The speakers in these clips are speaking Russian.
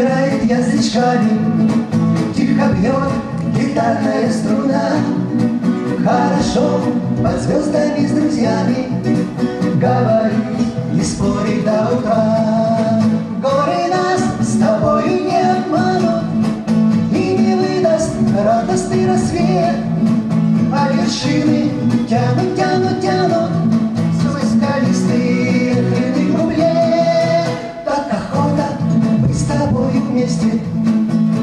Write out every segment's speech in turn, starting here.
играет язычками, тихо бьет гитарная струна. Хорошо под звездами с друзьями говорить и спорить до утра. Горы нас с тобою не обманут и не выдаст радостный рассвет, а вершины тянут, тянут, тянут свой скалистый открытый кругле. Так охота быть с тобою вместе,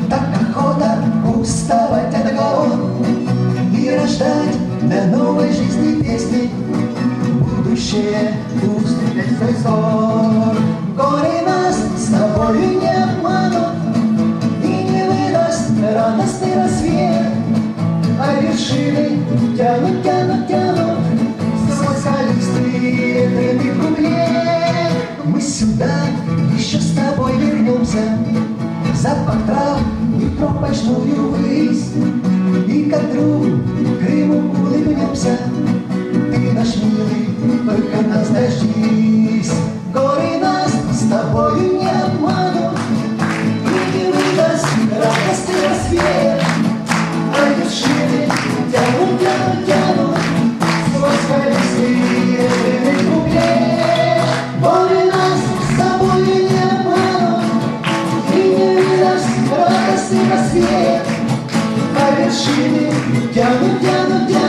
так охота уставать от гор и рождать для новой жизни песни. Будущее уступит свой взор. Горы нас с тобою не обманут и не выдаст радостный рассвет, а вершины тянут, тянут, тянут свой скалистый открытый кругле. Мы сюда еще с тобой вернемся, запах трав и пропачную высь, и как друг Крыму улыбнемся. Ты наш милый, только нас дождись. Горы нас с тобою не обманут и не выдаст радостный рассвет, а вершины тянут, тянут, тянут свой скалистый открытый кругле. Горы нас с тобою не обманут и не выдаст радостный рассвет, а вершины тянут, тянут, тянут